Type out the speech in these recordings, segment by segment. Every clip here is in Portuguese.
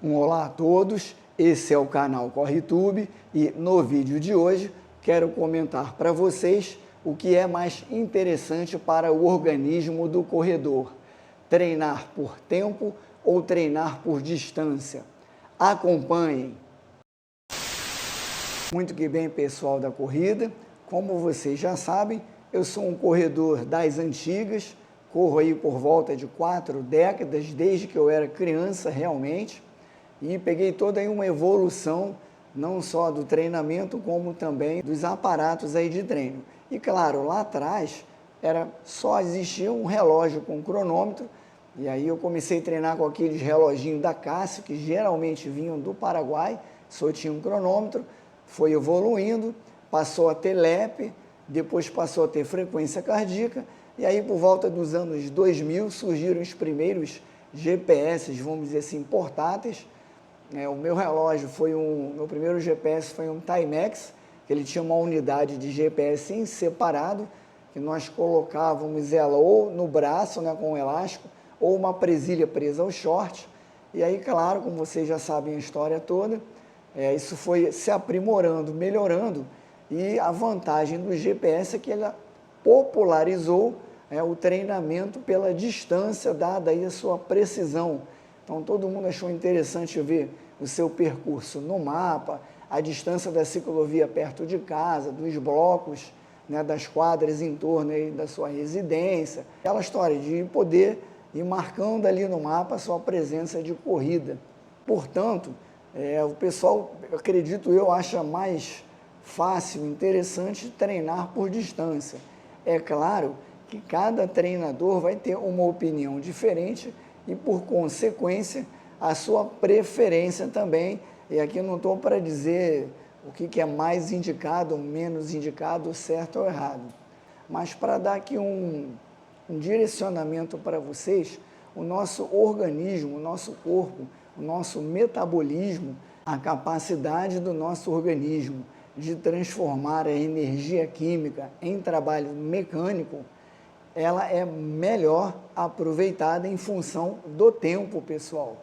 Olá a todos, esse é o canal CorreTube e no vídeo de hoje quero comentar para vocês o que é mais interessante para o organismo do corredor, treinar por tempo ou treinar por distância. Acompanhem! Muito que bem, pessoal da corrida, como vocês já sabem, eu sou um corredor das antigas, corro aí por volta de 4 décadas, desde que eu era criança realmente, e peguei toda aí uma evolução, não só do treinamento, como também dos aparatos aí de treino. E claro, lá atrás só existia um relógio com cronômetro, e aí eu comecei a treinar com aqueles reloginhos da Casio, que geralmente vinham do Paraguai, só tinha um cronômetro, foi evoluindo, passou a ter LEP, depois passou a ter frequência cardíaca, e aí por volta dos anos 2000 surgiram os primeiros GPS, vamos dizer assim, portáteis. O meu relógio meu primeiro GPS foi um Timex, que ele tinha uma unidade de GPS em separado, que nós colocávamos ela ou no braço, né, com um elástico, ou uma presilha presa ao short. E aí, claro, como vocês já sabem a história toda, isso foi se aprimorando, melhorando, e a vantagem do GPS é que ela popularizou o treinamento pela distância, dada aí a sua precisão. Então todo mundo achou interessante ver o seu percurso no mapa, a distância da ciclovia perto de casa, dos blocos, né, das quadras em torno aí da sua residência. Aquela história de poder ir marcando ali no mapa a sua presença de corrida. Portanto, o pessoal, acredito eu, acha mais fácil, interessante treinar por distância. É claro que cada treinador vai ter uma opinião diferente e, por consequência, a sua preferência também. E aqui não estou para dizer o que é mais indicado ou menos indicado, certo ou errado, mas para dar aqui um direcionamento para vocês, o nosso organismo, o nosso corpo, o nosso metabolismo, a capacidade do nosso organismo de transformar a energia química em trabalho mecânico, ela é melhor aproveitada em função do tempo, pessoal.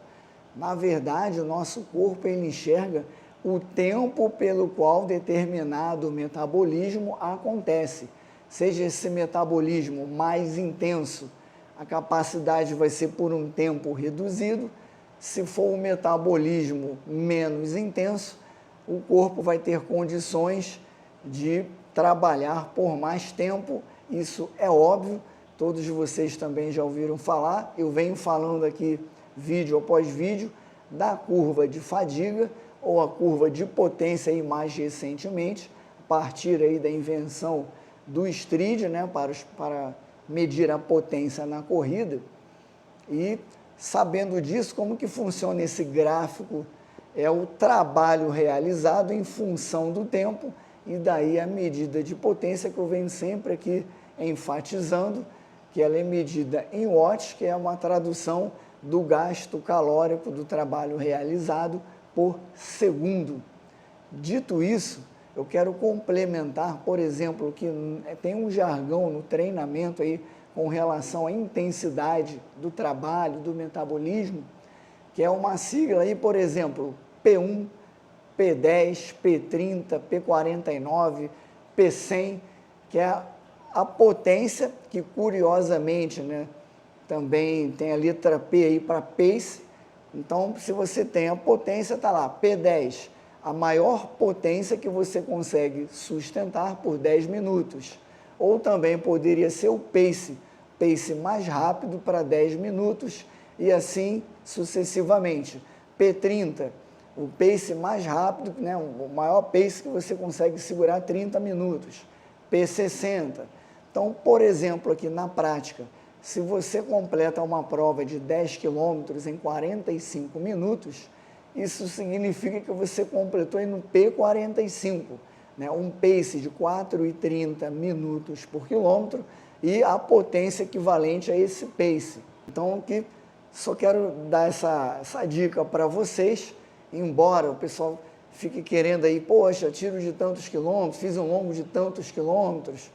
Na verdade, o nosso corpo ele enxerga o tempo pelo qual determinado metabolismo acontece. Seja esse metabolismo mais intenso, a capacidade vai ser por um tempo reduzido. Se for um metabolismo menos intenso, o corpo vai ter condições de trabalhar por mais tempo. Isso é óbvio, todos vocês também já ouviram falar, eu venho falando aqui vídeo após vídeo da curva de fadiga ou a curva de potência aí mais recentemente, a partir aí da invenção do Stryd, né, para medir a potência na corrida. E sabendo disso, como que funciona esse gráfico? É o trabalho realizado em função do tempo e daí a medida de potência que eu venho sempre aqui enfatizando, que ela é medida em watts, que é uma tradução do gasto calórico do trabalho realizado por segundo. Dito isso, eu quero complementar, por exemplo, que tem um jargão no treinamento aí com relação à intensidade do trabalho, do metabolismo, que é uma sigla aí, por exemplo, P1, P10, P30, P49, P100, que é a potência, que curiosamente, né, também tem a letra P aí para pace. Então, se você tem a potência, está lá, P10, a maior potência que você consegue sustentar por 10 minutos. Ou também poderia ser o pace mais rápido para 10 minutos e assim sucessivamente. P30, o pace mais rápido, né, o maior pace que você consegue segurar 30 minutos. P60. Então, por exemplo, aqui na prática, se você completa uma prova de 10 quilômetros em 45 minutos, isso significa que você completou aí no P45, né? Um pace de 4,30 minutos por quilômetro e a potência equivalente a esse pace. Então, aqui só quero dar essa dica para vocês, embora o pessoal fique querendo aí, poxa, tiro de tantos quilômetros, fiz um longo de tantos quilômetros,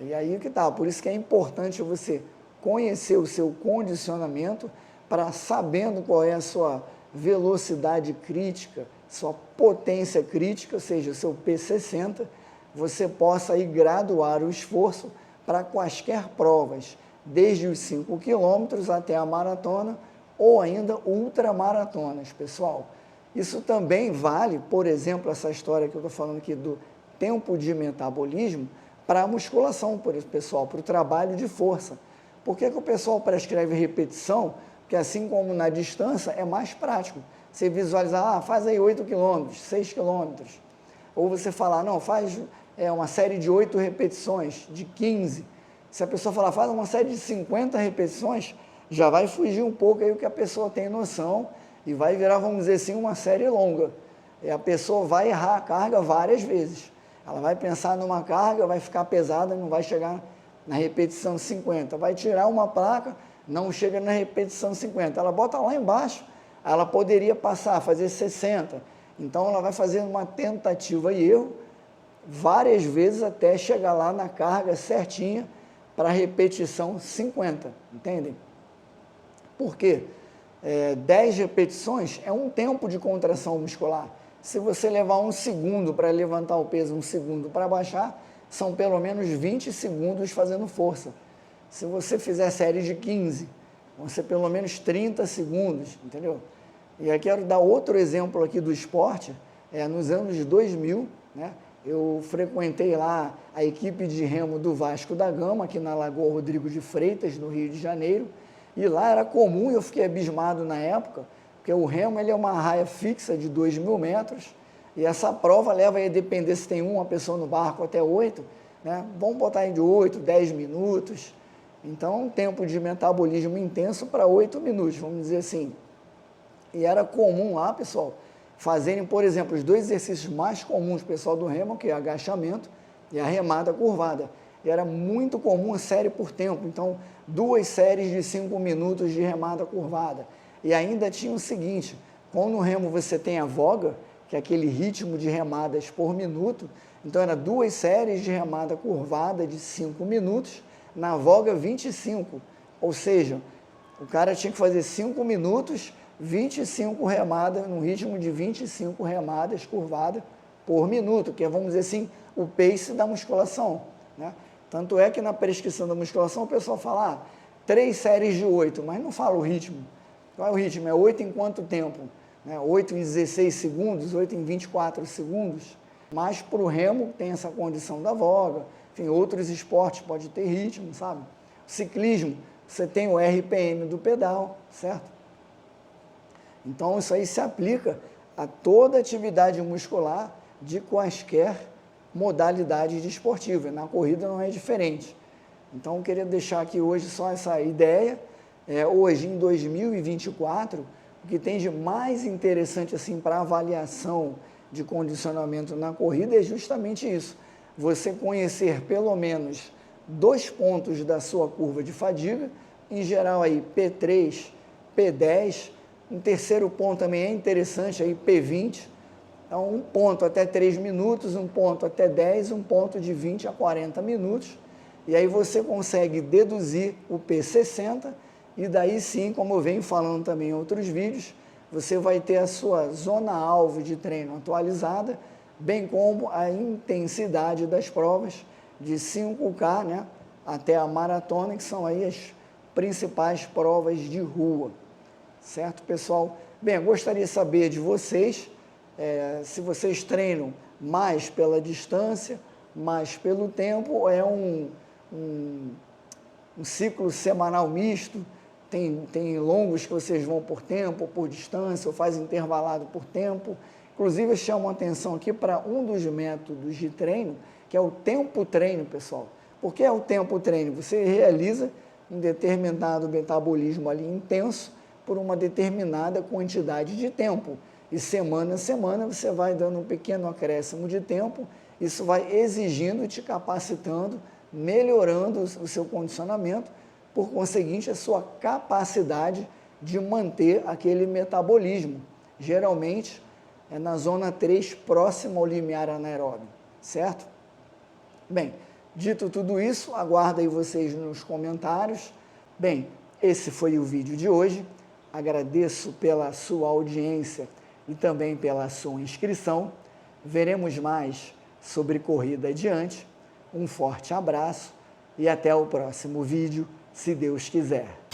e aí que tá, por isso que é importante você conhecer o seu condicionamento para, sabendo qual é a sua velocidade crítica, sua potência crítica, ou seja, o seu P60, você possa aí graduar o esforço para quaisquer provas, desde os 5 quilômetros até a maratona ou ainda ultramaratonas, pessoal. Isso também vale, por exemplo, essa história que eu estou falando aqui do tempo de metabolismo para a musculação, pessoal, para o trabalho de força. Por que o pessoal prescreve repetição? Porque assim como na distância é mais prático. Você visualizar, faz aí 8 quilômetros, 6 quilômetros. Ou você falar, não, faz uma série de 8 repetições, de 15. Se a pessoa falar, faz uma série de 50 repetições, já vai fugir um pouco aí o que a pessoa tem noção e vai virar, vamos dizer assim, uma série longa. E a pessoa vai errar a carga várias vezes. Ela vai pensar numa carga, vai ficar pesada, não vai chegar na repetição 50. Vai tirar uma placa, não chega na repetição 50. Ela bota lá embaixo, ela poderia passar, fazer 60. Então, ela vai fazer uma tentativa e erro várias vezes até chegar lá na carga certinha para a repetição 50, entendem? Por quê? 10 repetições é um tempo de contração muscular. Se você levar 1 segundo para levantar o peso, 1 segundo para baixar, são pelo menos 20 segundos fazendo força. Se você fizer série de 15, vão ser pelo menos 30 segundos, entendeu? E aí quero dar outro exemplo aqui do esporte. Nos anos 2000, né, eu frequentei lá a equipe de remo do Vasco da Gama, aqui na Lagoa Rodrigo de Freitas, no Rio de Janeiro, e lá era comum, eu fiquei abismado na época, porque o remo ele é uma raia fixa de 2.000 metros, e essa prova leva aí, a depender se tem uma pessoa no barco até 8, né? Vamos botar aí de 8, 10 minutos, então um tempo de metabolismo intenso para 8 minutos, vamos dizer assim. E era comum lá, pessoal, fazerem, por exemplo, os 2 exercícios mais comuns, pessoal do remo, que é agachamento e a remada curvada. E era muito comum a série por tempo, então 2 séries de 5 minutos de remada curvada. E ainda tinha o seguinte, quando no remo você tem a voga, que é aquele ritmo de remadas por minuto, então era 2 séries de remada curvada de 5 minutos, na voga 25, ou seja, o cara tinha que fazer 5 minutos, 25 remadas, no ritmo de 25 remadas curvadas por minuto, que é, vamos dizer assim, o pace da musculação, né? Tanto é que na prescrição da musculação o pessoal fala, 3 séries de 8, mas não fala o ritmo. Qual é o ritmo? É 8 em quanto tempo? 8 em 16 segundos, 8 em 24 segundos. Mas para o remo tem essa condição da voga, enfim, outros esportes pode ter ritmo, sabe? O ciclismo, você tem o RPM do pedal, certo? Então, isso aí se aplica a toda atividade muscular de quaisquer modalidades desportivas. Na corrida não é diferente. Então, eu queria deixar aqui hoje só essa ideia. Hoje, em 2024, o que tem de mais interessante assim, para avaliação de condicionamento na corrida é justamente isso. Você conhecer pelo menos 2 pontos da sua curva de fadiga, em geral aí P3, P10, um terceiro ponto também é interessante, aí P20, então um ponto até 3 minutos, um ponto até 10, um ponto de 20 a 40 minutos, e aí você consegue deduzir o P60, e daí sim, como eu venho falando também em outros vídeos, você vai ter a sua zona-alvo de treino atualizada, bem como a intensidade das provas de 5K, né, até a maratona, que são aí as principais provas de rua. Certo, pessoal? Bem, eu gostaria de saber de vocês, se vocês treinam mais pela distância, mais pelo tempo, ou é um ciclo semanal misto, tem longos que vocês vão por tempo, ou por distância, ou faz intervalado por tempo. Inclusive, eu chamo a atenção aqui para um dos métodos de treino, que é o tempo treino, pessoal. Por que é o tempo treino? Você realiza um determinado metabolismo ali intenso, por uma determinada quantidade de tempo. E semana a semana você vai dando um pequeno acréscimo de tempo, isso vai exigindo, te capacitando, melhorando o seu condicionamento, por conseguinte, a sua capacidade de manter aquele metabolismo. Geralmente, é na zona 3, próxima ao limiar anaeróbio, certo? Bem, dito tudo isso, aguardo aí vocês nos comentários. Bem, esse foi o vídeo de hoje. agradeço pela sua audiência e também pela sua inscrição. Veremos mais sobre corrida adiante. Um forte abraço e até o próximo vídeo, se Deus quiser.